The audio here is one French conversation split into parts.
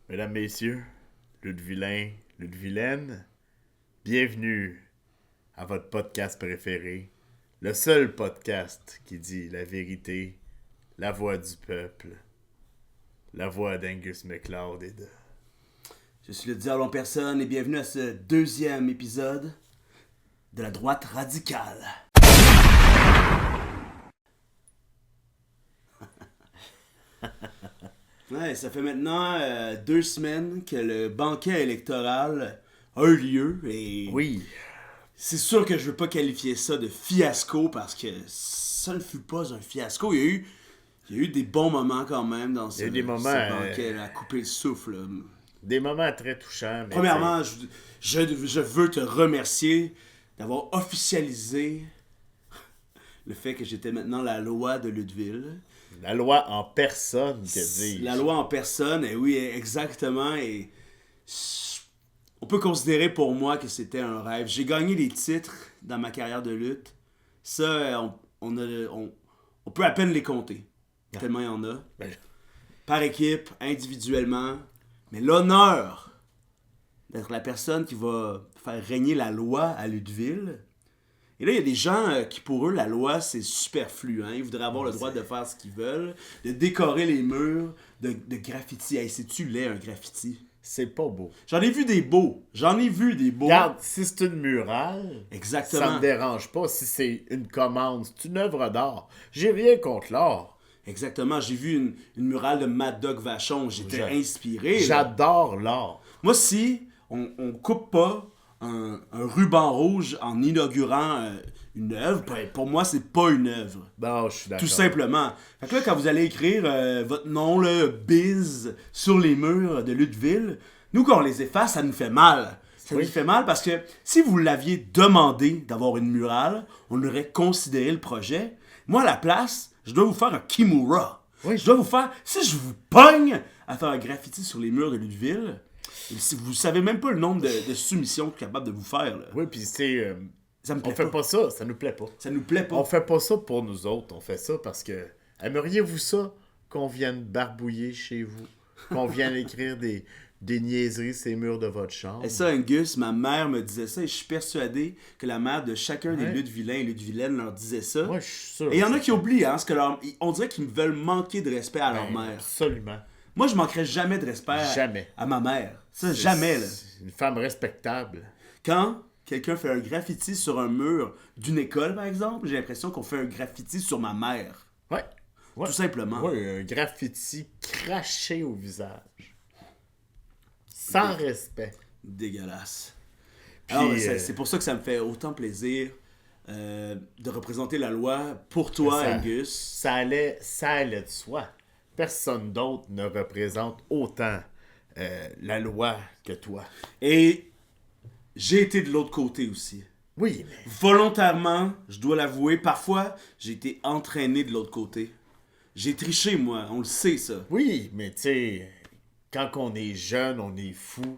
Mesdames, Messieurs, Ludvilain, Ludvilaine, bienvenue à votre podcast préféré, le seul podcast qui dit la vérité, la voix du peuple, la voix d'Angus MacLeod et de... Je suis le diable en personne et bienvenue à ce deuxième épisode de la droite radicale. Ouais, ça fait maintenant 2 semaines que le banquet électoral a eu lieu et Oui, c'est sûr que je veux pas qualifier ça de fiasco parce que ça ne fut pas un fiasco. Il y a eu des bons moments quand même dans ce, eu des moments, ce banquet à couper le souffle. des moments très touchants. Mais Premièrement, je veux te remercier d'avoir officialisé le fait que j'étais maintenant la loi de Lutteville. la loi en personne, que dis-je. La loi en personne, et oui, exactement. Et on peut considérer pour moi que c'était un rêve. J'ai gagné des titres dans ma carrière de lutte. Ça, on peut à peine les compter. Tellement il y en a. Ben, Par équipe, individuellement. Mais l'honneur d'être la personne qui va faire régner la loi à Lutteville. Et là, il y a des gens qui, pour eux, la loi, c'est superflu. Hein? Ils voudraient avoir le droit de faire ce qu'ils veulent, de décorer les murs, de graffiti. Hey, c'est-tu laid, un graffiti? c'est pas beau. J'en ai vu des beaux. Regarde, si c'est une murale, Exactement. ça me dérange pas. Si c'est une commande, c'est une œuvre d'art. J'ai rien contre l'art. Exactement. J'ai vu une murale de Mad Dog Vachon. J'étais inspiré. Là. J'adore l'art. Moi, si on coupe pas un ruban rouge en inaugurant une œuvre, ben, pour moi, c'est pas une œuvre. Non, je suis d'accord. Tout simplement. Fait que là, quand vous allez écrire votre nom, là, Biz, sur les murs de Lutteville, nous, quand on les efface, ça nous fait mal. Ça Oui. nous fait mal parce que si vous l'aviez demandé d'avoir une murale, on aurait considéré le projet. Moi, à la place, je dois vous faire un Kimura. Oui. Je dois vous faire... Si je vous pogne à faire un graffiti sur les murs de Lutteville, si vous savez même pas le nombre de soumissions que je suis capable de vous faire. Là. Oui, puis c'est... Ça me on plaît fait pas. pas ça, ça nous plaît pas. Ça nous plaît pas. On fait pas ça pour nous autres, on fait ça parce que... Aimeriez-vous ça qu'on vienne barbouiller chez vous? Qu'on vienne écrire des niaiseries sur les murs de votre chambre? Et ça, Angus, ma mère me disait ça et je suis persuadé que la mère de chacun des Ouais. Luttevillens et Luttevillaines leur disait ça. Moi, je suis sûr. Et il y en a qui oublient, hein, parce que on dirait qu'ils veulent manquer de respect à leur Ben, mère. absolument. Moi, je manquerais jamais de respect Jamais. à ma mère. Ça, jamais, là. C'est une femme respectable. Quand quelqu'un fait un graffiti sur un mur d'une école, par exemple, j'ai l'impression qu'on fait un graffiti sur ma mère. Ouais. Ouais. Tout simplement. Oui, un graffiti craché au visage. Sans respect. Dégueulasse. Puis, Alors, c'est pour ça que ça me fait autant plaisir de représenter la loi pour toi, ça- Angus. Ça allait de soi. Personne d'autre ne représente autant la loi que toi. Et j'ai été de l'autre côté aussi. Oui, mais... Volontairement, je dois l'avouer, parfois, j'ai été entraîné de l'autre côté. J'ai triché, moi, on le sait, ça. Oui, mais tu sais, quand on est jeune, on est fou,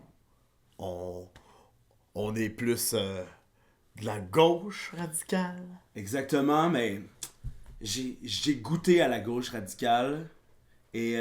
on est plus de la gauche radicale. Exactement, mais j'ai goûté à la gauche radicale et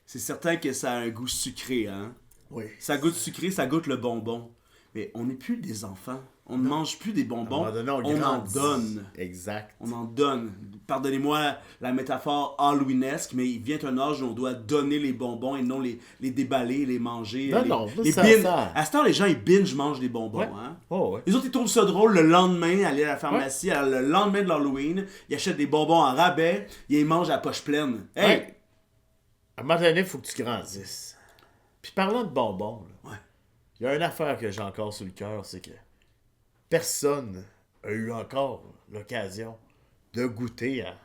c'est certain que ça a un goût sucré, hein. Oui. Ça goûte sucré, ça goûte le bonbon. Mais on n'est plus des enfants. On ne mange plus des À un bonbons. moment donné, On en grandit. donne. Exact. On en donne. Pardonnez-moi la métaphore halloweenesque, mais il vient un âge où on doit donner les bonbons et non les déballer, les manger. Non, les, non, les ça- binge. ça- À ce temps, les gens, ils binge-mangent des bonbons. Ouais. Hein? Oh, ouais. Les autres, ils trouvent ça drôle le lendemain, aller à la pharmacie, le lendemain de l'Halloween, ils achètent des bonbons en rabais, et ils mangent à poche pleine. Hey! Ouais. À un moment donné, il faut que tu grandisses. Puis parlant de bonbons, là, Ouais. il y a une affaire que j'ai encore sur le cœur, c'est que personne a eu encore l'occasion de goûter à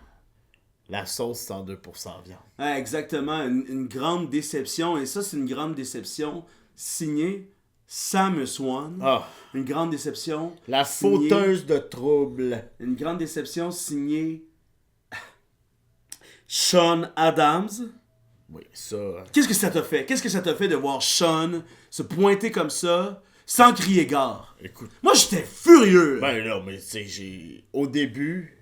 la sauce 102% viande. Ouais, exactement, une grande déception, et ça, c'est une grande déception signée Sam Swan. Ah, Une grande déception. la signée- fauteuse de troubles. Une grande déception signée Sean Adams. Oui, ça... Qu'est-ce que ça t'a fait? Qu'est-ce que ça t'a fait de voir Sean se pointer comme ça, sans crier gare? Écoute, Moi, j'étais furieux. ben non, mais tu sais, j'ai... Au début,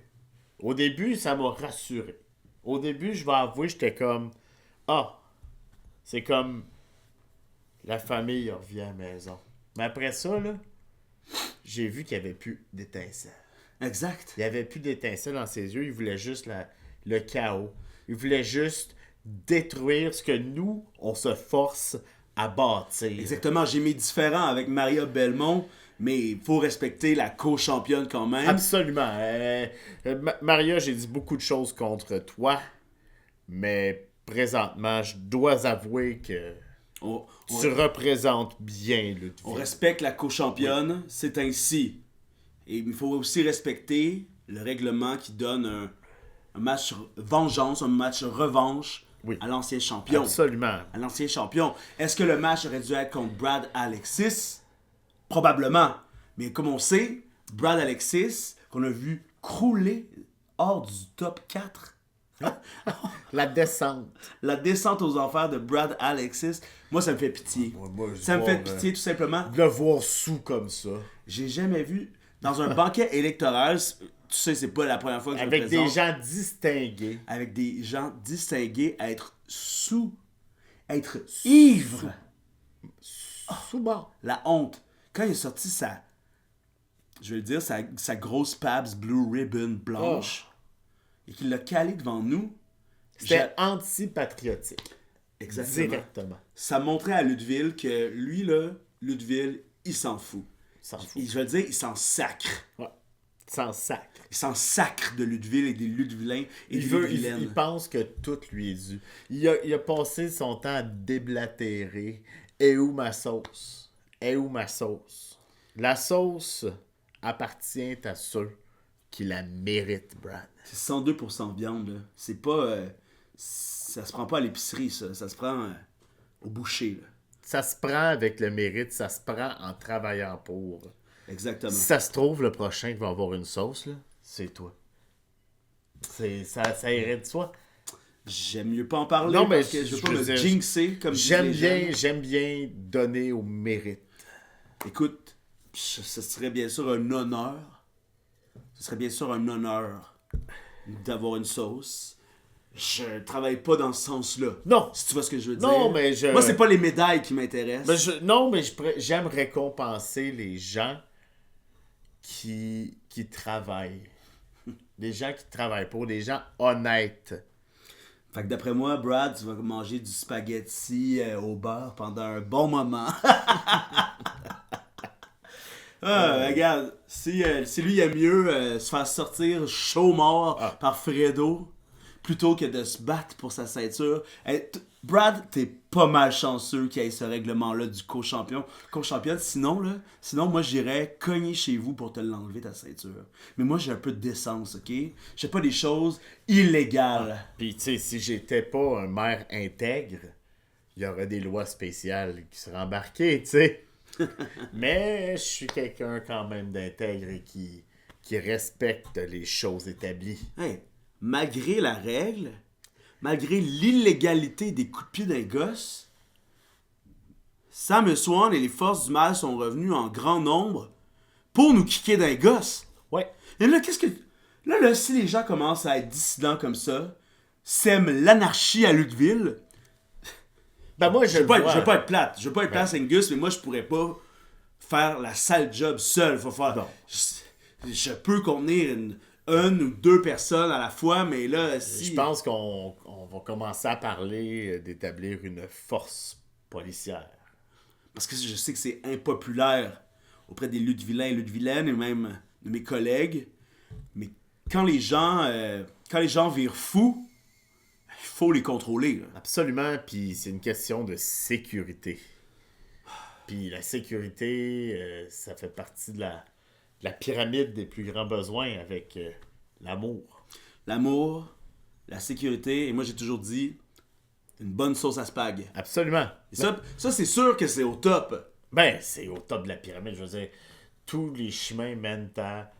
ça m'a rassuré. Au début, je vais avouer, j'étais comme... Ah, c'est comme La famille revient à la maison. Mais après ça, là, j'ai vu qu'il n'y avait plus d'étincelles. Exact. Il n'y avait plus d'étincelles dans ses yeux. Il voulait juste le chaos. Il voulait juste détruire ce que nous, on se force à bâtir. Exactement. J'ai mis différent avec Maria Belmont, mais il faut respecter la co-championne quand même. Absolument. Maria, j'ai dit beaucoup de choses contre toi, mais présentement, je dois avouer que tu représentes bien Ludwig. On respecte la co-championne, c'est ainsi. Et il faut aussi respecter le règlement qui donne un match vengeance, un match revanche à l'ancien champion. Absolument. À l'ancien champion. Est-ce que le match aurait dû être contre Brad Alexis? Probablement. Mais comme on sait, Brad Alexis, qu'on a vu crouler hors du top 4. La descente. La descente aux enfers de Brad Alexis, moi ça me fait pitié. Ça me fait pitié tout simplement. De le voir sous comme ça. J'ai jamais vu dans un banquet électoral, tu sais, c'est pas la première fois que je me présente. Avec des gens distingués. Avec des gens distingués, être sous, être ivre. Sous-bord. La honte. Quand il a sorti je vais le dire, sa grosse Pabst Blue Ribbon blanche, et qu'il l'a calé devant nous. C'était anti-patriotique. Exactement. Directement. Ça montrait à Ludwig que lui, là, Ludwig, il s'en fout. Je veux dire, il s'en sacre. Ouais. Il s'en sacre. Il s'en sacre de Ludwig et des Ludwilins et des Ludwilaines. Il pense que tout lui est dû. Il a passé son temps à déblatérer. Et où ma sauce? Et où ma sauce? La sauce appartient à ceux qui la méritent, Brad. C'est 102% viande, là. C'est pas... ça se prend pas à l'épicerie, ça. Ça se prend au boucher, là. Ça se prend avec le mérite, ça se prend en travaillant pour. Exactement. Si ça se trouve, le prochain qui va avoir une sauce, là, c'est toi. Ça irait de soi. J'aime mieux pas en parler non, mais parce que je veux pas me jinxer comme j'aime bien donner au mérite. Écoute, ce serait bien sûr un honneur. Ce serait bien sûr un honneur d'avoir une sauce. Je travaille pas dans ce sens-là. Non. Si tu vois ce que je veux dire. Non, mais moi, c'est pas les médailles qui m'intéressent. J'aime récompenser les gens qui travaillent. Des gens qui travaillent pour, des gens honnêtes. Fait que d'après moi, Brad, tu vas manger du spaghetti au beurre pendant un bon moment. Regarde, si lui aime mieux se faire sortir chaud mort par Fredo plutôt que de se battre pour sa ceinture. Brad, t'es pas mal chanceux qu'il y ait ce règlement-là du co-champion. Sinon, moi, j'irais cogner chez vous pour te l'enlever, ta ceinture. Mais moi, j'ai un peu de décence, OK? Je fais pas des choses illégales. Puis, tu sais, si j'étais pas un maire intègre, il y aurait des lois spéciales qui seraient embarquées, tu sais. Mais je suis quelqu'un quand même d'intègre et qui respecte les choses établies. Hey, malgré la règle, malgré l'illégalité des coups de pied d'un gosse, Sam et Swan et les forces du mal sont revenus en grand nombre pour nous kicker d'un gosse. Ouais. Et là, qu'est-ce que... Là, si les gens commencent à être dissidents comme ça, sèment l'anarchie à Lutteville... Ben moi, je veux pas être plate. Je veux pas être plate, Angus, mais moi, je pourrais pas faire la sale job seul. Faut faire... Non. Je peux contenir une ou deux personnes à la fois, mais là, si... Je pense qu'on va commencer à parler d'établir une force policière. Parce que je sais que c'est impopulaire auprès des Ludvilains et Ludvilaines et même de mes collègues. Mais quand les gens virent fous, il faut les contrôler. Là. Absolument, puis c'est une question de sécurité. Puis la sécurité, ça fait partie de la pyramide des plus grands besoins avec l'amour. L'amour, la sécurité, et moi j'ai toujours dit, une bonne sauce à spag. Absolument. Et ça c'est sûr que c'est au top. Ben, c'est au top de la pyramide, je veux dire. Tous les chemins mènent à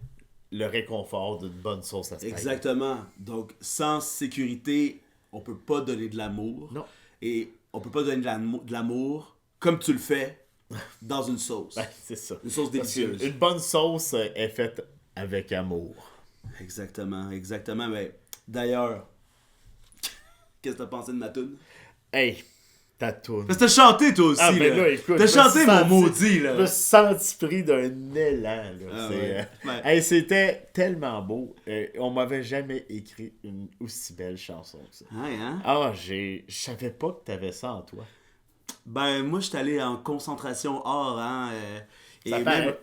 le réconfort d'une bonne sauce à spag. Exactement. Donc, sans sécurité, on peut pas donner de l'amour. Non. Et on peut pas donner de l'amour comme tu le fais dans une sauce. Ben, c'est ça. Une sauce délicieuse. Une bonne sauce est faite avec amour. Exactement. Mais d'ailleurs, qu'est-ce que t'as pensé de ma toune? Hey, Ta toune. Parce que t'as chanté, toi aussi, Ah, ben là. là, écoute, T'as je me chanté, suis mon senti- maudit, là. Je me suis senti pris d'un élan. Là. Ah, C'est, ouais. Ouais. Hey, c'était tellement beau. On m'avait jamais écrit une aussi belle chanson que ça. Ouais, hein? Ah, je savais pas que t'avais ça en toi. Ben, moi, j'étais allé en concentration hors, hein. Et Ça même, paraît.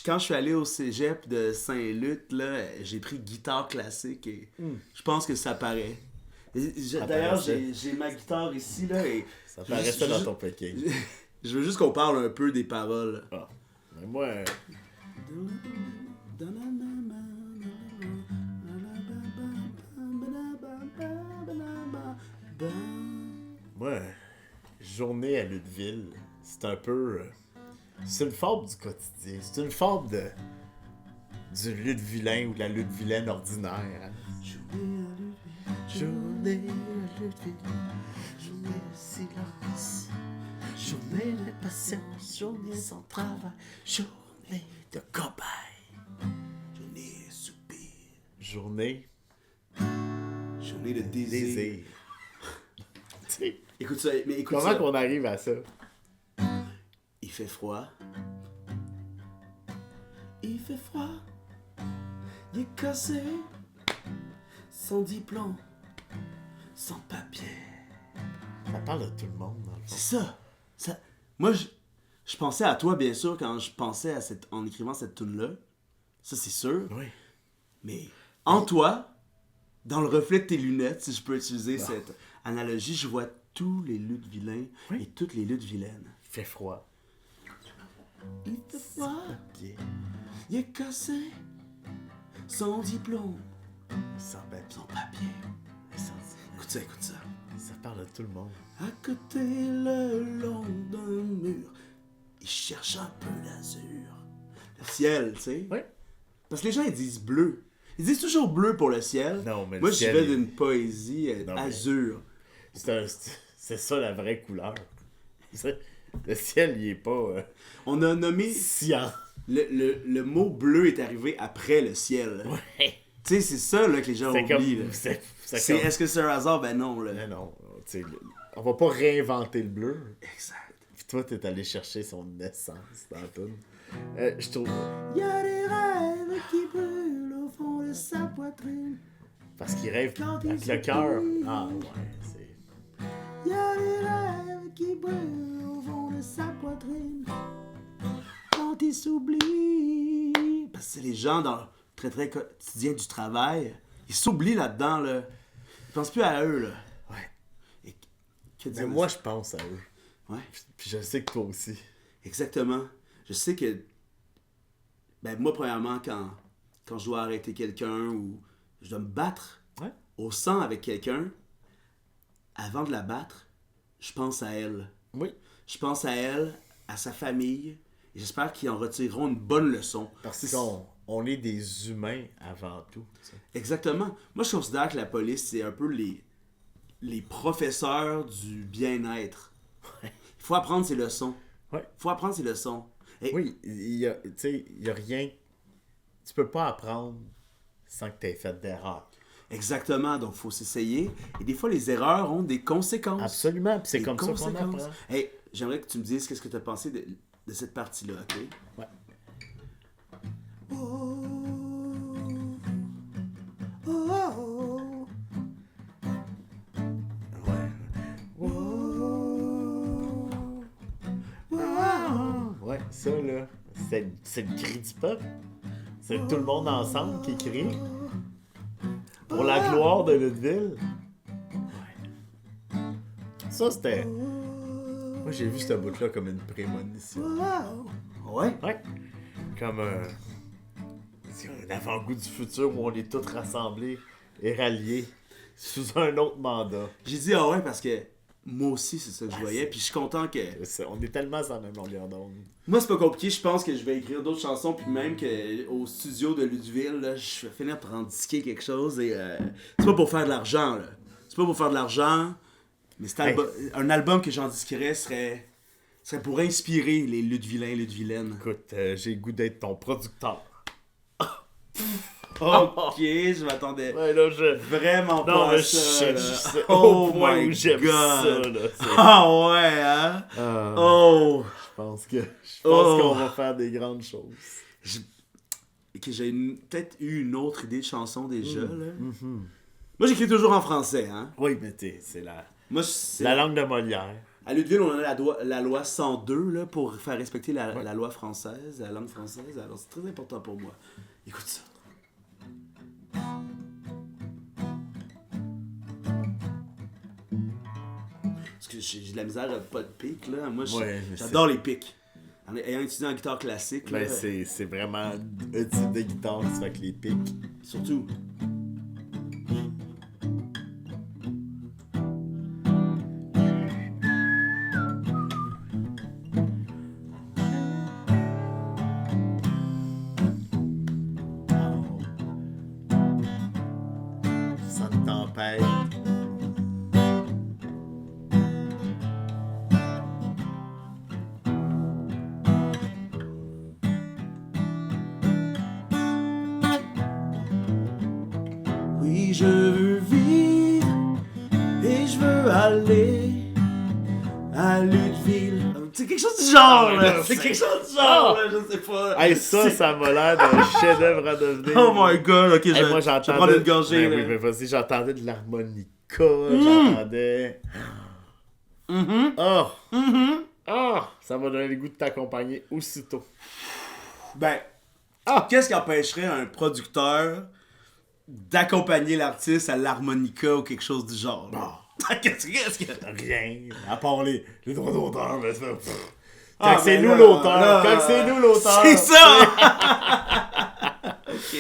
quand je suis allé au cégep de Saint-Luc, là, j'ai pris guitare classique et je pense que ça paraît. D'ailleurs, paraissait. j'ai ma guitare ici, là, et Ça je veux paraissait juste- dans ton Pékin. je veux juste qu'on parle un peu des paroles. Ah. Mais moi, moi, journée à Lutteville, c'est un peu. C'est une forme du quotidien. C'est une forme du Luttevillain ou de la Luttevillaine ordinaire. Hein. Journée à Lutteville, journée de silence, journée d'impatience, journée sans travail, journée de cobaye, Journée soupir, journée journée de désir. désir. Tu sais, Écoute ça, mais écoute comment ça. qu'on arrive à ça? Il fait froid. Il fait froid. Il est cassé. Sans diplôme. Sans papier. Ça parle de tout le monde, dans le fond. C'est ça. Moi, je pensais à toi, bien sûr, quand je pensais à en écrivant cette tune-là. Ça, c'est sûr. Oui. Mais en toi, dans le reflet de tes lunettes, si je peux utiliser cette analogie, je vois tous les luttes vilains et toutes les luttes vilaines. Il fait froid. Il fait froid. Papier, Il est cassé. Sans diplôme. sans papier, Sans papier. sans... Écoute ça. Ça parle de tout le monde. À côté le long d'un mur, il cherche un peu d'azur. Le ciel, tu sais. Oui. Parce que les gens, ils disent bleu. Ils disent toujours bleu pour le ciel. Non, mais moi, le je ciel, vais il- d'une poésie Non, mais- azur. C'est ça la vraie couleur. Le ciel, il est pas On a nommé... cyan. Le mot bleu est arrivé après le ciel. Ouais. Tu sais, c'est ça là, que les gens C'est oublient. comme... là. C'est C'est- comme... Est-ce que c'est un hasard? Ben non. Là. Mais non, tu sais, on va pas réinventer le bleu. Exact. Puis toi, t'es allé chercher son essence dans la toune. Je trouve... Il y a des rêves qui brûlent au fond de sa poitrine. Parce qu'il rêve Quand avec il le cœur. s'oublie. Ah ouais, c'est... Il y a des rêves qui brûlent au fond de sa poitrine. Quand il s'oublie. Parce que c'est les gens dans le très quotidien du travail. Ils s'oublient là-dedans. Là. Ils pensent plus à eux. Là. Ouais. Et que Mais dire de moi, ça? je pense à eux. Ouais, Puis je sais que toi aussi. exactement. Je sais que. Ben, moi, premièrement, quand je dois arrêter quelqu'un ou je dois me battre Ouais. au sang avec quelqu'un, avant de la battre, je pense à elle. Oui. Je pense à elle, à sa famille, et j'espère qu'ils en retireront une bonne leçon. Parce qu'on est des humains avant tout. Tu sais. Exactement. Moi, je considère que la police, c'est un peu les professeurs du bien-être. Ouais. Il faut apprendre ses leçons. Ouais. Il faut apprendre ses leçons. Et Oui, il y a, tu sais, il y a rien... Tu peux pas apprendre sans que tu aies fait d'erreur. exactement, donc il faut s'essayer. Et des fois, les erreurs ont des conséquences. Absolument, puis c'est Des comme ça qu'on conséquences. apprend. Hey, j'aimerais que tu me dises qu'est-ce que tu as pensé de cette partie-là, OK? Ouais. Oh, oh, oh, Ouais. Ouais, ça là, c'est le cri du peuple. C'est tout le monde ensemble qui crie. Pour la gloire de Lutteville. Ouais. Ça, c'était... Moi, j'ai vu ce bout-là comme une prémonition. Ouais. Ouais. Comme c'est un avant-goût du futur où on est tous rassemblés et ralliés sous un autre mandat. J'ai dit ah ouais parce que moi aussi c'est ça que je voyais. Puis je suis content que... On est tellement sur la même longueur d'onde. Moi c'est pas compliqué, je pense que je vais écrire d'autres chansons. Puis même qu'au studio de Lutteville, là, je vais finir par en disquer quelque chose. Et c'est pas pour faire de l'argent, là. C'est pas pour faire de l'argent. Mais un album que j'en disquerais serait pour inspirer les Luttevillains et Luttevillaines. Écoute, j'ai le goût d'être ton producteur. Ok, je m'attendais Ouais, là, vraiment Non, pas mais à ça. Là. c'est Oh au point my où j'aime God. ça, là. Ah ouais, hein? Oh! Je pense qu'on va faire des grandes choses. Ok, j'ai peut-être eu une autre idée de chanson déjà, là. Moi, j'écris toujours en français, hein? Oui, mais c'est Moi, la langue de Molière. À Lutteville, on a la loi 102 là, pour faire respecter la loi française, la langue française. Alors, c'est très important pour moi. Écoute ça. Parce que j'ai de la misère à pas de pic, là. Moi, Ouais, mais j'adore les pics. Ayant étudié en guitare classique, là, Ben, c'est vraiment un type de guitare qui se fait avec les pics. surtout. Ça me tempête. Oui, je veux vivre et je veux aller à Lutteville. C'est quelque chose du genre, là. C'est quelque chose du genre, là. Je sais pas. Hey, ça m'a l'air d'un chef-d'œuvre à devenir. Oh my god, ok, Hey, moi, je j'entendais... prends une gorgée. Ben là. oui, mais vas-y, j'entendais de l'harmonica, j'entendais... Oh, ça m'a donné le goût de t'accompagner aussitôt. Ben, qu'est-ce qui empêcherait un producteur d'accompagner l'artiste à l'harmonica ou quelque chose du genre? là? Qu'est-ce que... Rien, à part les droits d'auteur, mais c'est... Ah, Quand c'est ben nous là, l'auteur, là, quand c'est nous l'auteur. C'est ça! ok.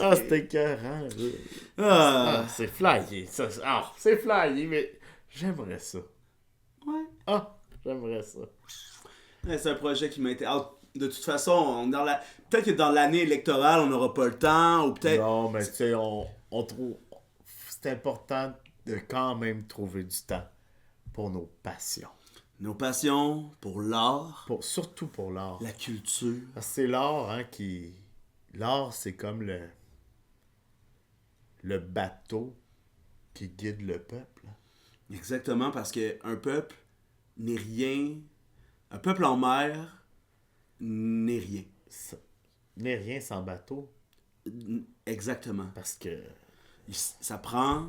Ah, c'était écœurant. Ah. C'est flyé. C'est flyé, mais j'aimerais ça. Ouais. J'aimerais ça. Ouais, c'est un projet qui m'a été... De toute façon, peut-être que dans l'année électorale, on n'aura pas le temps, ou peut-être... Non, mais tu sais, on trouve... C'est important de quand même trouver du temps pour nos passions. Nos passions pour l'art, Surtout pour l'art. la culture. Parce que c'est l'art, hein, qui... L'art, c'est comme le bateau qui guide le peuple. Exactement, parce qu'un peuple n'est rien... Un peuple en mer n'est rien. Ça n'est rien sans bateau. Exactement. Parce que... Ça prend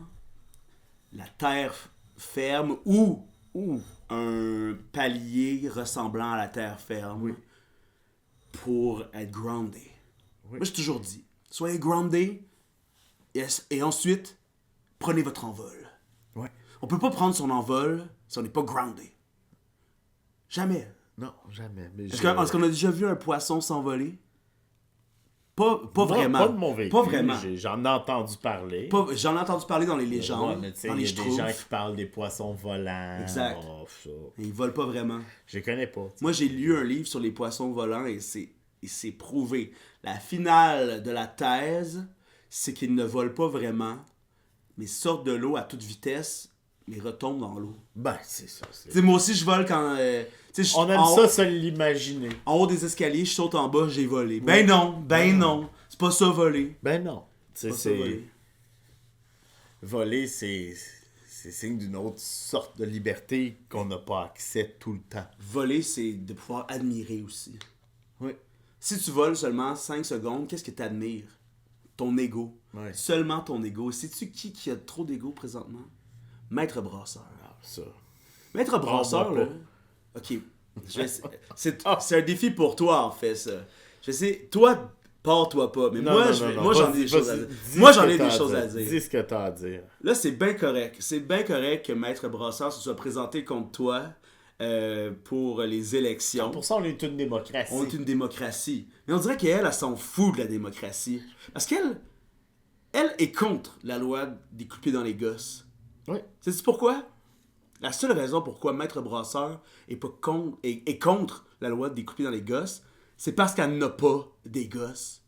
la terre ferme ou un palier ressemblant à la terre ferme pour être groundé. Oui. Moi, j'ai toujours dit, soyez groundé et ensuite, prenez votre envol. Ouais. On peut pas prendre son envol si on n'est pas groundé. Jamais. Non, jamais. Mais Est-ce qu'on a déjà vu un poisson s'envoler? Pas Non, vraiment. pas de mon vécu. Pas vraiment. J'en ai entendu parler. J'en ai entendu parler dans les légendes, Ouais, mais tu sais, dans il les y a des gens schtroumpfs. qui parlent des poissons volants. Exact. Oh, ça. Et ils volent pas vraiment. Je les connais pas. Moi, j'ai lu un livre sur les poissons volants et c'est prouvé. La finale de la thèse, c'est qu'ils ne volent pas vraiment, mais sortent de l'eau à toute vitesse, mais retombent dans l'eau. Ben, c'est ça. Tu sais, moi aussi, je vole quand... On aime ça se l'imaginer. En haut des escaliers, je saute en bas, j'ai volé. Ben non. C'est pas ça, voler. Ben non. Tu sais, C'est pas ça, voler. Voler, c'est signe d'une autre sorte de liberté qu'on n'a pas accès tout le temps. Voler, c'est de pouvoir admirer aussi. Oui. Si tu voles seulement 5 secondes, qu'est-ce que tu admires? Ton ego. Ouais. Seulement ton ego. Sais-tu qui a trop d'ego présentement? Maître Brasseur. Ah, ça. Maître Brasseur, moi là... Ok. C'est un défi pour toi, en fait, ça. Je sais, toi, pars-toi pas. Mais Non, moi, non, moi j'en ai vas-y, des choses à vas-y. dire. Dis Moi, ce j'en que ai t'as des choses à dire. Dis ce que t'as à dire. Là, c'est bien correct. C'est bien correct que Maître Brasseur se soit présenté contre toi pour les élections. Pour ça, on est une démocratie. On est une démocratie. Mais on dirait qu'elle, elle s'en fout de la démocratie. Parce qu'elle est contre la loi des coups de pied dans les gosses. Oui. Sais-tu pourquoi? La seule raison pourquoi Maître Brasseur est contre la loi des coups de pied dans les gosses, c'est parce qu'elle n'a pas des gosses.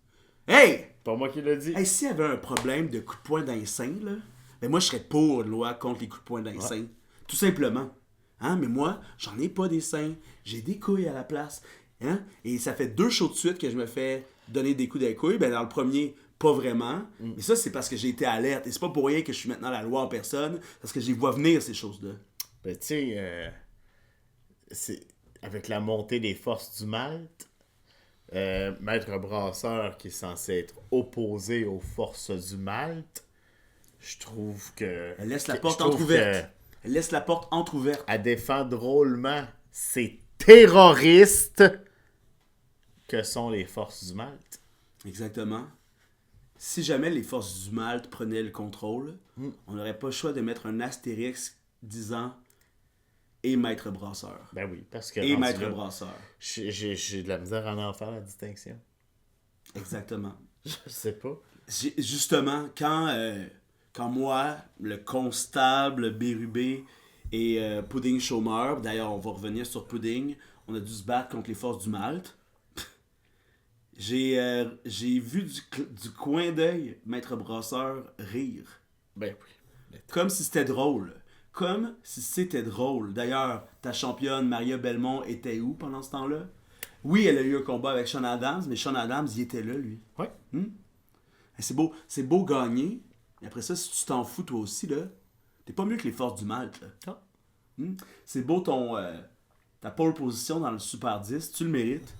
Hey! Pas moi qui l'ai dit. Hey, s'il y avait un problème de coups de poing dans les seins, là, ben moi, je serais pour une loi contre les coups de poing dans les seins. Tout simplement. Hein? Mais moi, j'en ai pas des seins. J'ai des couilles à la place. Hein? Et ça fait 2 shows de suite que je me fais donner des coups dans les couilles. Ben, dans le premier, pas vraiment. Mais ça, c'est parce que j'ai été alerte. Et c'est pas pour rien que je suis maintenant la loi en personne, parce que j'y vois venir ces choses-là. Ben, tu sais, c'est avec la montée des forces du Malte, Maître Brasseur, qui est censé être opposé aux forces du Malte, je trouve que... Elle laisse la porte entrouverte. Elle laisse la porte entrouverte. Elle défend drôlement ces terroristes que sont les forces du Malte. Exactement. Si jamais les forces du Malte prenaient le contrôle, on n'aurait pas le choix de mettre un astérix disant « et Maître Brasseur Ben oui, parce que... ». Et Maître Brasseur. J'ai de la misère à en faire la distinction. Exactement. Je sais pas. Justement, quand moi, le constable Bérubé et Pudding Chômeur, d'ailleurs on va revenir sur Pudding, on a dû se battre contre les forces du Malte. J'ai vu du coin d'œil Maître Brasseur rire. Ben oui. Comme si c'était drôle. Comme si c'était drôle. D'ailleurs, ta championne Maria Belmont était où pendant ce temps-là? Oui, elle a eu un combat avec Sean Adams, mais Sean Adams, il était là, lui. Ouais. C'est beau gagner. Et après ça, si tu t'en fous toi aussi, là, t'es pas mieux que les forces du Malte. Là. Ah. C'est beau ta pole position dans le Super 10, tu le mérites.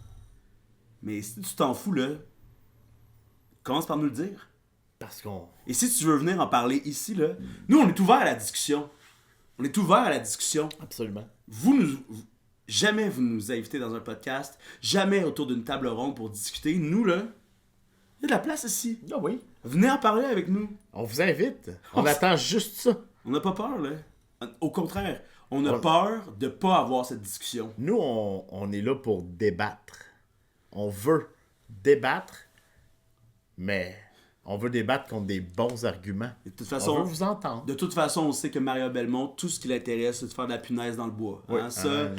Mais si tu t'en fous, là, commence par nous le dire. Parce qu'on... Et si tu veux venir en parler ici, là, nous, on est ouvert à la discussion. On est ouvert à la discussion. Absolument. Jamais vous nous invitez dans un podcast, jamais autour d'une table ronde pour discuter. Nous, là, il y a de la place ici. Ah oui. Venez en parler avec nous. On vous invite. On attend juste ça. On n'a pas peur, là. Au contraire, on a peur de pas avoir cette discussion. Nous, on est là pour débattre. On veut débattre, mais on veut débattre contre des bons arguments. De toute façon, on veut vous entendre. De toute façon, on sait que Maria Belmont, tout ce qui l'intéresse, c'est de faire de la punaise dans le bois. Oui. Hein, ça,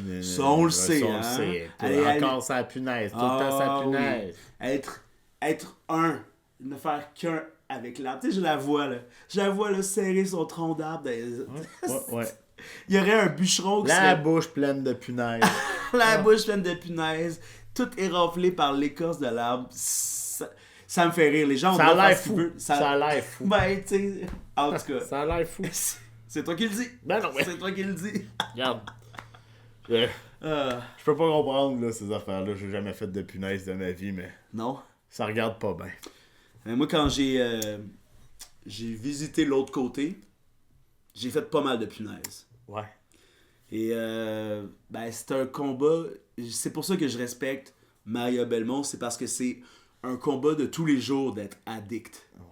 on le sait. Ça, on hein? le sait. Elle- Encore sa punaise. Tout le temps sa punaise. Oui. Être un, ne faire qu'un avec l'arbre. Tu sais, je la vois, là, serrer son tronc d'arbre. Ouais. Il y aurait un bûcheron qui La serait... bouche pleine de punaise. La bouche pleine de punaise, tout éraflé par l'écorce de l'arbre. Ça me fait rire. Les gens ont Ça a le droit l'air de faire ce fou. qu'ils veulent. Ça a l'air fou. Ben, tu sais, en tout cas, Ça a l'air fou. c'est toi qui le dis. Ben non, mais C'est toi qui le dis. regarde. Je peux pas comprendre là, ces affaires-là. J'ai jamais fait de punaise de ma vie, mais Non. ça regarde pas bien. Mais moi, quand j'ai visité l'autre côté, j'ai fait pas mal de punaises. Ouais. Et ben, c'est un combat. C'est pour ça que je respecte Maria Belmont. C'est parce que c'est un combat de tous les jours d'être addict. Ouais.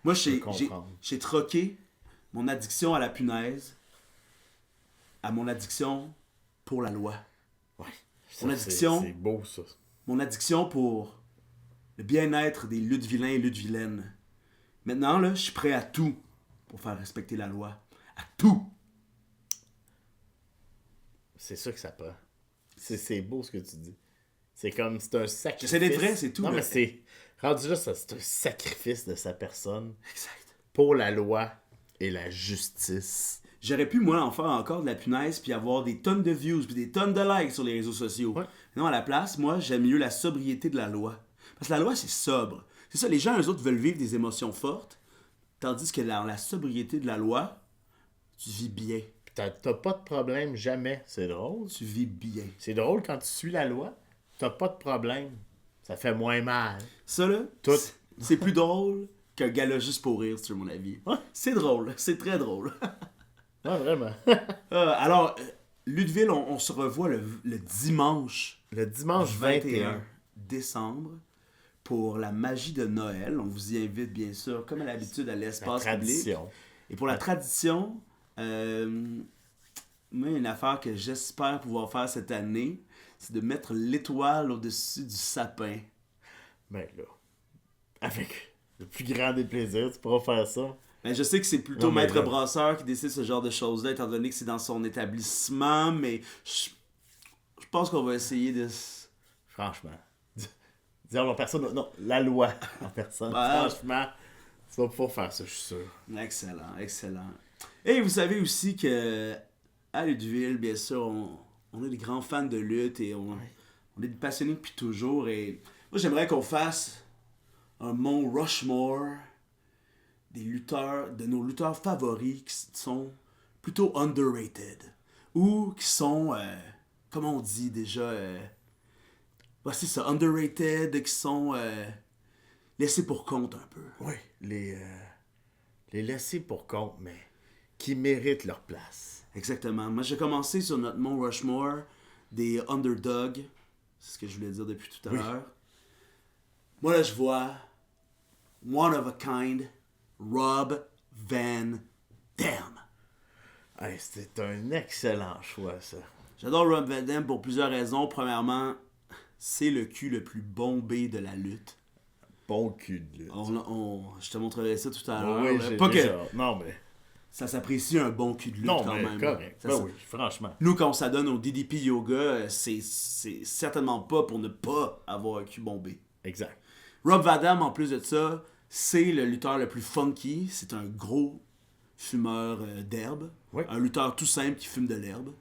Moi, Je peux comprendre. j'ai troqué mon addiction à la punaise à mon addiction pour la loi. Ouais. Mon addiction. C'est beau, ça. Mon addiction pour le bien-être des Lutte-Vilains et Lutte-Vilaines. Maintenant, là, je suis prêt à tout pour faire respecter la loi. À tout. C'est ça que ça prend. C'est beau ce que tu dis. C'est comme, c'est un sacrifice. J'essaie d'être vrai, c'est tout. Non, là. mais c'est... Rendu là, c'est un sacrifice de sa personne Exact. pour la loi et la justice. J'aurais pu, moi, en faire encore de la punaise puis avoir des tonnes de views puis des tonnes de likes sur les réseaux sociaux. Ouais. Non, à la place, moi, j'aime mieux la sobriété de la loi. Parce que la loi, c'est sobre. C'est ça, les gens, eux autres, veulent vivre des émotions fortes, tandis que dans la sobriété de la loi, tu vis bien. Puis t'as pas de problème jamais. C'est drôle. Tu vis bien. C'est drôle quand tu suis la loi. T'as pas de problème. Ça fait moins mal. Ça, là, Tout. c'est plus drôle qu'un gala juste pour rire, si tu veux mon avis. Ouais. C'est drôle, c'est très drôle. Ouais, vraiment. Alors, Lutteville, on se revoit le dimanche Le dimanche 21. décembre pour la magie de Noël. On vous y invite, bien sûr, comme à l'habitude, à La l'espace public. tradition. Et pour la tradition, moi, une affaire que j'espère pouvoir faire cette année, c'est de mettre l'étoile au-dessus du sapin. Ben là, avec le plus grand des plaisirs, tu pourras faire ça. Ben, je sais que c'est plutôt Non, mais Maître là- Brasseur qui décide ce genre de choses-là, étant donné que c'est dans son établissement, mais je pense qu'on va essayer de... Franchement. Dire en personne, non, la loi en personne. Ouais. Franchement, tu vas pouvoir faire ça, je suis sûr. Excellent, excellent. Et vous savez aussi que à Lutteville, bien sûr, on est des grands fans de lutte et on est des passionnés depuis toujours. Et moi, j'aimerais qu'on fasse un Mont Rushmore de nos lutteurs favoris qui sont plutôt underrated. Ou qui sont, comment on dit déjà, c'est ça, underrated, qui sont laissés pour compte un peu. Oui, les laissés pour compte, mais qui méritent leur place. Exactement. Moi, j'ai commencé sur notre Mont Rushmore des underdogs. C'est ce que je voulais dire depuis tout à l'heure. Moi, là, je vois one of a kind, Rob Van Dam. Hey, c'est un excellent choix, ça. J'adore Rob Van Dam pour plusieurs raisons. Premièrement, c'est le cul le plus bombé de la lutte. Bon cul de lutte. Je te montrerai ça tout à l'heure. Oui, là. j'ai Pas déjà... que Non, mais... ça s'apprécie un bon cul de lutte Non, quand mais même. correct. Ça, oui, franchement. nous, quand on s'adonne au DDP Yoga, c'est certainement pas pour ne pas avoir un cul bombé. Exact. Rob Van Dam, en plus de ça, c'est le lutteur le plus funky. C'est un gros fumeur d'herbe. Oui. Un lutteur tout simple qui fume de l'herbe.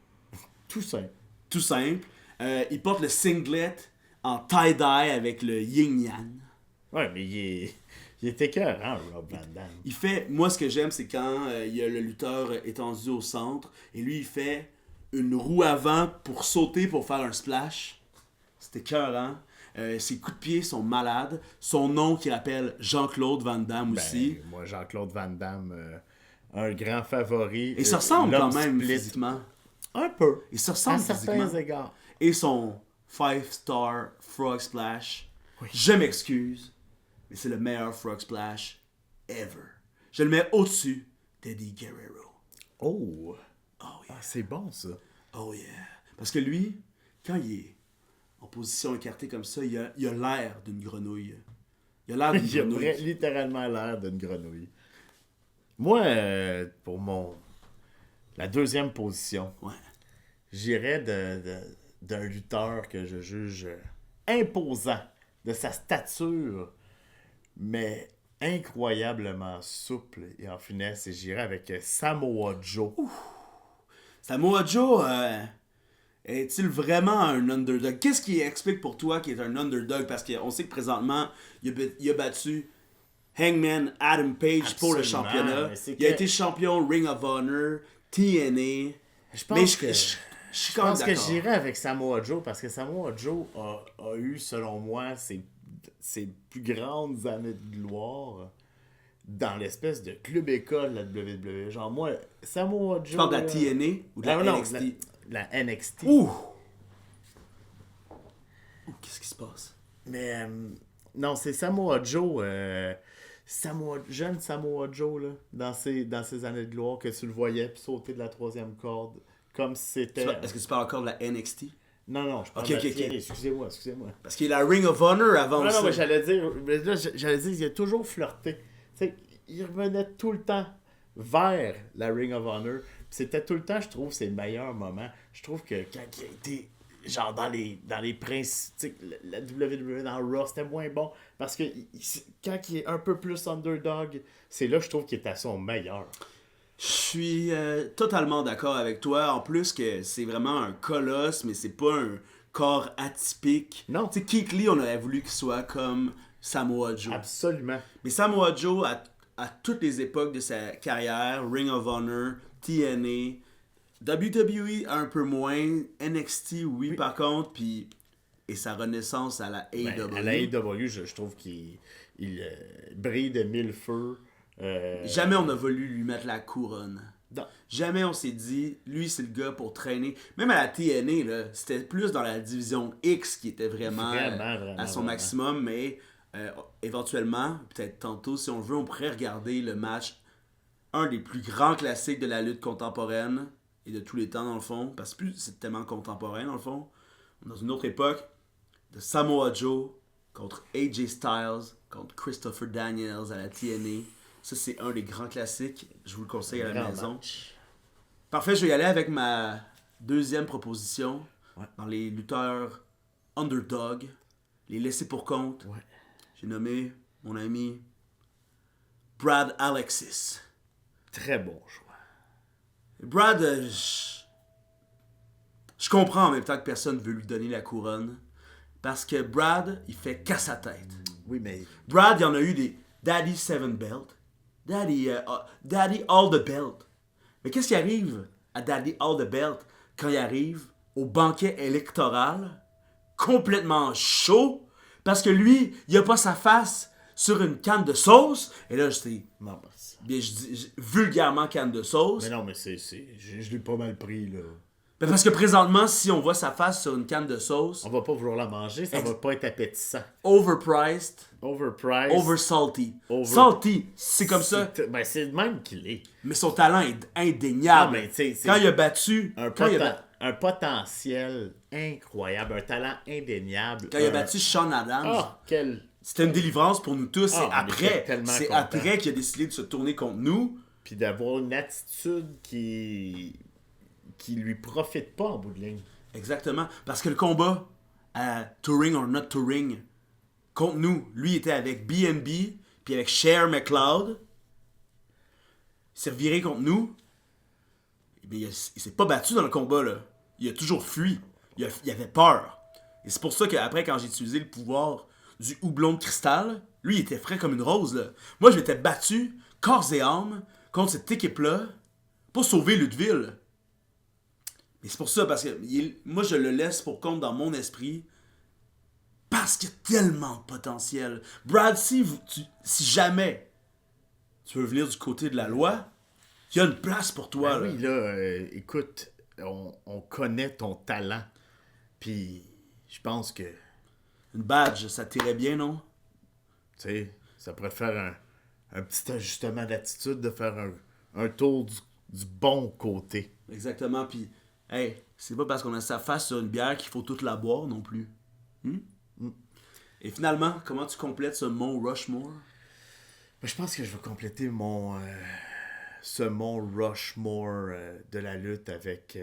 Tout simple. Tout simple. Il porte le singlet en tie-dye avec le yin-yang. Ouais, mais il est écœurant, Rob Van Dam. Il fait... Moi, ce que j'aime, c'est quand il y a le lutteur étendu au centre et lui, il fait une roue avant pour sauter, pour faire un splash. C'est écœurant. Ses coups de pied sont malades. Son nom qui rappelle Jean-Claude Van Damme aussi. Moi, Jean-Claude Van Damme, un grand favori. Et ça ressemble quand même split. physiquement. Un peu. Il se ressemble À certains physiquement. égards. Et son 5-star Frog Splash. Je m'excuse, mais c'est le meilleur Frog Splash ever. Je le mets au-dessus d'Eddie Guerrero. Oh. Oh yeah. C'est bon, ça. Oh yeah. Parce que lui, quand il est en position écartée comme ça, il a l'air d'une grenouille. Il a l'air d'une Il a grenouille. littéralement l'air d'une grenouille. Moi, pour la deuxième position, Ouais. j'irais d'un lutteur que je juge imposant de sa stature, mais incroyablement souple et en finesse, et j'irais avec Samoa Joe. Samoa Joe, est-il vraiment un underdog? Qu'est-ce qui explique pour toi qu'il est un underdog? Parce qu'on sait que présentement, il a battu Hangman Adam Page pour le Absolument, championnat. mais c'est Il a que- été champion Ring of Honor, TNA. Je Mais pense que... je suis quand même Je pense que d'accord. j'irais avec Samoa Joe parce que Samoa Joe a eu, selon moi, ses plus grandes années de gloire dans l'espèce de club-école de la WWE. Genre, moi, Samoa Joe... Tu parles de la là- TNA ou de la Non, NXT? la NXT. Ouh! Qu'est-ce qui se passe? Mais, non, c'est Samoa Joe... jeune Samoa Joe, là, dans ses années de gloire, que tu le voyais puis sauter de la troisième corde, comme si c'était... Est-ce que tu parles encore de la NXT? Non, je parle Ok, de la ok. TNA. Excusez-moi. Parce qu'il y a la Ring of Honor avant Non, ça. mais j'allais dire, il a toujours flirté. Tu sais, il revenait tout le temps vers la Ring of Honor. Puis c'était tout le temps, je trouve, ses meilleurs moments. Je trouve que quand il a été, genre, dans les principes, tu sais, la WWE dans Raw, c'était moins bon. Parce que quand il est un peu plus underdog, c'est là, je trouve, qu'il est à son meilleur. Je suis totalement d'accord avec toi. En plus que c'est vraiment un colosse, mais c'est pas un corps atypique. Non. Tu sais, Keith Lee, on aurait voulu qu'il soit comme Samoa Joe. Absolument. Mais Samoa Joe, à toutes les époques de sa carrière, Ring of Honor, TNA, WWE un peu moins, NXT oui. Par contre, puis et sa renaissance à la AEW. Ben, à la AEW, je trouve qu'il brille de mille feux. Jamais on a voulu lui mettre la couronne. Non. Jamais on s'est dit, lui c'est le gars pour traîner. Même à la TNA, là, c'était plus dans la division X qui était vraiment, à son maximum, mais éventuellement, peut-être tantôt si on veut, on pourrait regarder le match, un des plus grands classiques de la lutte contemporaine et de tous les temps dans le fond, parce que plus c'est tellement contemporain dans le fond, dans une autre époque, de Samoa Joe contre AJ Styles, contre Christopher Daniels à la TNA. Ça, c'est un des grands classiques. Je vous le conseille à la maison. Match. Parfait, je vais y aller avec ma deuxième proposition. Ouais. Dans les lutteurs underdog, les laissés pour compte. Ouais. J'ai nommé mon ami Brad Alexis. Très bon choix. Brad, je comprends en même temps que personne veut lui donner la couronne. Parce que Brad, il fait qu'à sa tête. Oui, mais... Brad, il y en a eu des Daddy 7 Belt, Daddy All the Belt. Mais qu'est-ce qui arrive à Daddy All the Belt quand il arrive au banquet électoral, complètement chaud, parce que lui, il a pas sa face sur une canne de sauce, et là, Non, bien, je dis vulgairement canne de sauce. mais non, mais je l'ai pas mal pris, là. Ben parce que présentement, si on voit sa face sur une canne de sauce, On va pas vouloir la manger, ça va pas être appétissant. overpriced, Overpriced. oversalty. Over- Salty, c'est comme ça. Ben, c'est le même qu'il est. Mais son talent est indéniable. Ah, mais tu sais, c'est quand il a battu... Un, Quand il a, un potentiel incroyable, un talent indéniable. quand il a battu Sean Adams, Ah, quel... c'était une délivrance pour nous tous. Ah, on était tellement C'est contents. après qu'il a décidé de se tourner contre nous. Puis d'avoir une attitude qui lui profite pas en bout de ligne. Exactement. Parce que le combat à Touring or Not Touring contre nous, lui était avec BNB puis avec Cher McLeod. Il s'est reviré contre nous. Mais il s'est pas battu dans le combat, là. Il a toujours fui. Il avait peur. Et c'est pour ça qu'après, quand j'ai utilisé le pouvoir du houblon de cristal, lui, il était frais comme une rose, là. Moi, je m'étais battu corps et âme contre cette équipe-là pour sauver Ludeville. Mais c'est pour ça, parce que moi, je le laisse pour compte dans mon esprit parce qu'il y a tellement de potentiel. Brad, si jamais tu veux venir du côté de la loi, il y a une place pour toi. Ben là. oui, là, écoute, on connaît ton talent. Puis je pense que, tu Une badge, ça t'irait bien, non? sais, ça pourrait faire un petit ajustement d'attitude, de faire un tour du bon côté. Exactement, puis, hey, c'est pas parce qu'on a sa face sur une bière qu'il faut toute la boire non plus. Et finalement, comment tu complètes ce mont Rushmore? Ben, je pense que je vais compléter ce mont Rushmore de la lutte avec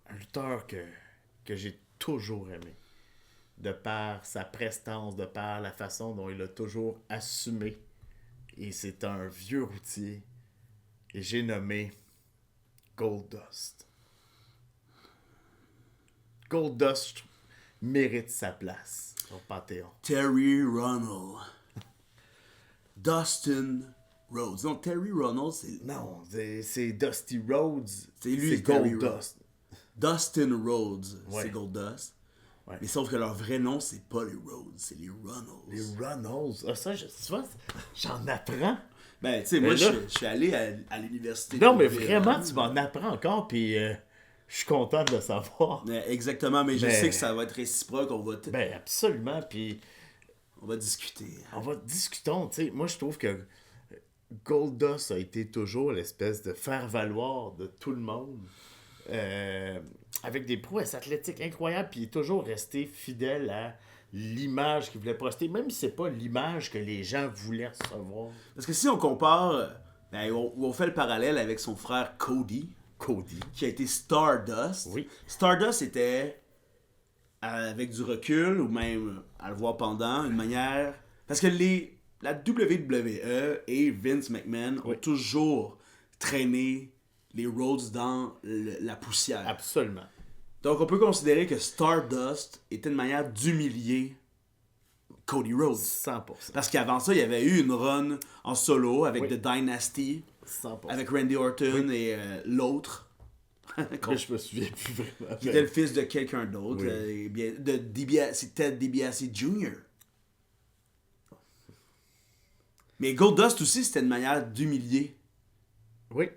un lutteur que j'ai toujours aimé. De par sa prestance, de par la façon dont il a toujours assumé. Et c'est un vieux routier. Et j'ai nommé Goldust. Goldust mérite sa place au Panthéon. Terry Runnels. Dustin Rhodes. Non, Terry Runnels, c'est... Non, c'est Dusty Rhodes. C'est lui, c'est Terry Goldust. Dustin Rhodes, Ouais. c'est Goldust. Ouais. Mais sauf que leur vrai nom, c'est pas les Rhodes, c'est les Runnels. Les Runnels. Ah, ça, tu vois, j'en apprends. Ben, tu sais, moi, Mais là- je suis allé à l'université. Non, de mais Louisville, vraiment, hein. tu m'en apprends encore, puis je suis content de le savoir. Exactement, mais je Mais- sais que ça va être réciproque, Ben, absolument, puis on va discuter. discutons, tu sais, moi, je trouve que Goldust a été toujours l'espèce de faire-valoir de tout le monde, avec des prouesses athlétiques incroyables, puis il est toujours resté fidèle à l'image qu'il voulait projeter, même si c'est pas l'image que les gens voulaient recevoir. Parce que si on compare, ben, on fait le parallèle avec son frère Cody, Cody. qui a été Stardust. Oui. Stardust était, avec du recul, ou même à le voir pendant, une manière... Parce que la WWE et Vince McMahon ont Oui. toujours traîné les Rhodes dans la poussière. Absolument. Donc on peut considérer que Stardust était une manière d'humilier Cody Rhodes. 100%. Parce qu'avant ça, il y avait eu une run en solo avec Oui. The Dynasty, 100%. avec Randy Orton et l'autre, Mais je me souviens plus vraiment. qui était le fils de quelqu'un d'autre. Oui. C'est Ted DiBiase Jr. Mais Goldust aussi, c'était une manière d'humilier Oui,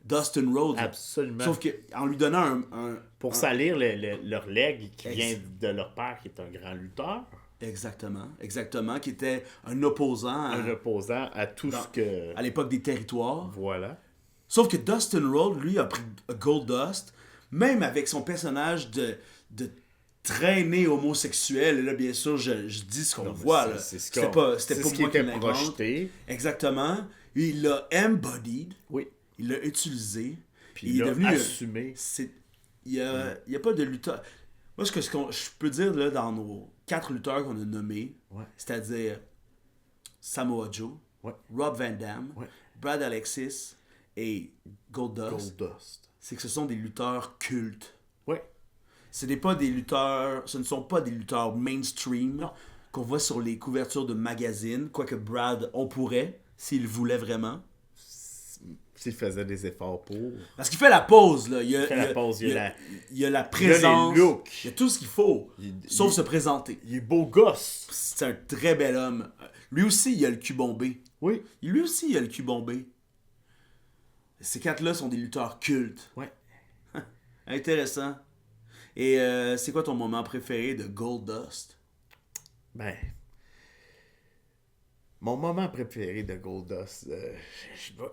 Dustin Rhodes. absolument. Sauf qu'en lui donnant un... Pour salir leur leg qui Ex- vient de leur père, qui est un grand lutteur, Exactement, qui était un opposant un opposant à tout ce que... à l'époque des territoires. Voilà. Sauf que Dustin Rhodes, lui, a pris Goldust, même avec son personnage de traîner homosexuel. Et là, bien sûr, je dis ce qu'on Non, mais voit. ça, Là. c'est ce C'était qu'on- pas c'est moi ce qui qui était l'invente. projeté. Exactement. Il l'a embodied, Oui. il l'a utilisé. Puis il il est l'a devenu... assumé. Il y a pas de lutteur... Moi, ce que je peux dire là, dans nos 4 lutteurs qu'on a nommés, Ouais. c'est-à-dire Samoa Joe, Ouais. Rob Van Dam, Ouais. Brad Alexis et Goldust, Goldust. c'est que ce sont des lutteurs cultes. Oui. Ce ne sont pas des lutteurs mainstream qu'on voit sur les couvertures de magazines, quoique Brad, on pourrait, s'il voulait vraiment. S'il faisait des efforts pour. Parce qu'il fait la pause, là. Il y a la présence. Il y a les looks. Il y a tout ce qu'il faut, sauf se présenter. Il est beau gosse. C'est un très bel homme. Lui aussi, il a le cul bombé. Oui. Lui aussi, il a le cul bombé. Ces quatre-là sont des lutteurs cultes. Ouais. Intéressant. Et c'est quoi ton moment préféré de Goldust? Ben, mon moment préféré de Goldust,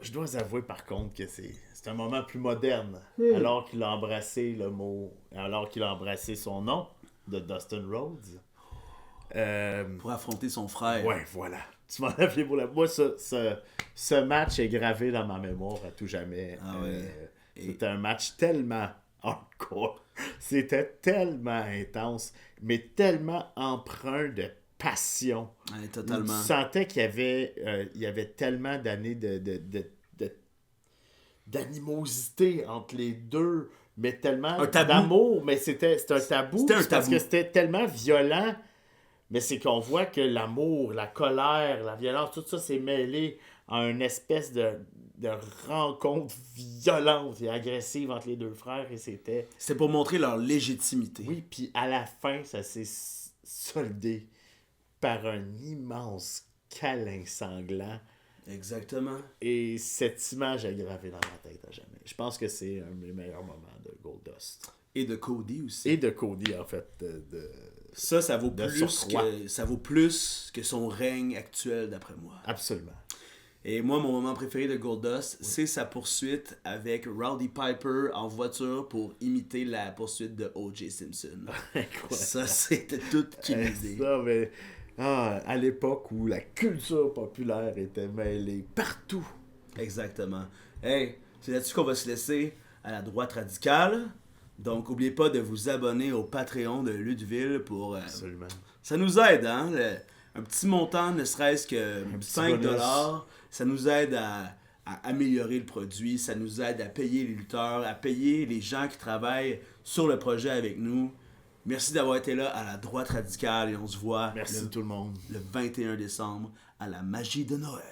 je dois avouer par contre que c'est un moment plus moderne, alors qu'il a embrassé son nom de Dustin Rhodes. Pour affronter son frère. Ouais, voilà. Tu m'en as fait pour la... Moi, ce match est gravé dans ma mémoire à tout jamais. Ah ouais. C'était un match tellement hardcore. C'était tellement intense, mais tellement empreint de passion. Ouais, totalement. Tu sentais qu'il y avait tellement d'années d'animosité entre les deux, mais tellement d'amour, mais c'était un tabou. Parce que c'était tellement violent, mais c'est qu'on voit que l'amour, la colère, la violence, tout ça s'est mêlé à une espèce de rencontre violente et agressive entre les deux frères, et c'était pour montrer leur légitimité. Oui, puis à la fin, ça s'est soldé par un immense câlin sanglant. Exactement. Et cette image est gravée dans ma tête à jamais. Je pense que c'est un des meilleurs moments de Goldust. Et de Cody aussi. Et de Cody, en fait. Ça vaut plus que son règne actuel, d'après moi. Absolument. Et moi, mon moment préféré de Goldust, c'est sa poursuite avec Rowdy Piper en voiture pour imiter la poursuite de O.J. Simpson. Ça, c'était toute qu'une idée. Ça, mais... à l'époque où la culture populaire était mêlée partout. Exactement. Hey, c'est là-dessus qu'on va se laisser à la droite radicale. Donc, n'oubliez pas de vous abonner au Patreon de Lutteville pour... Absolument. Ça nous aide, hein? Un petit montant, ne serait-ce que 5$, ça nous aide à améliorer le produit, ça nous aide à payer les lutteurs, à payer les gens qui travaillent sur le projet avec nous. Merci d'avoir été là à la droite radicale et on se voit tout le monde. Le 21 décembre à la magie de Noël.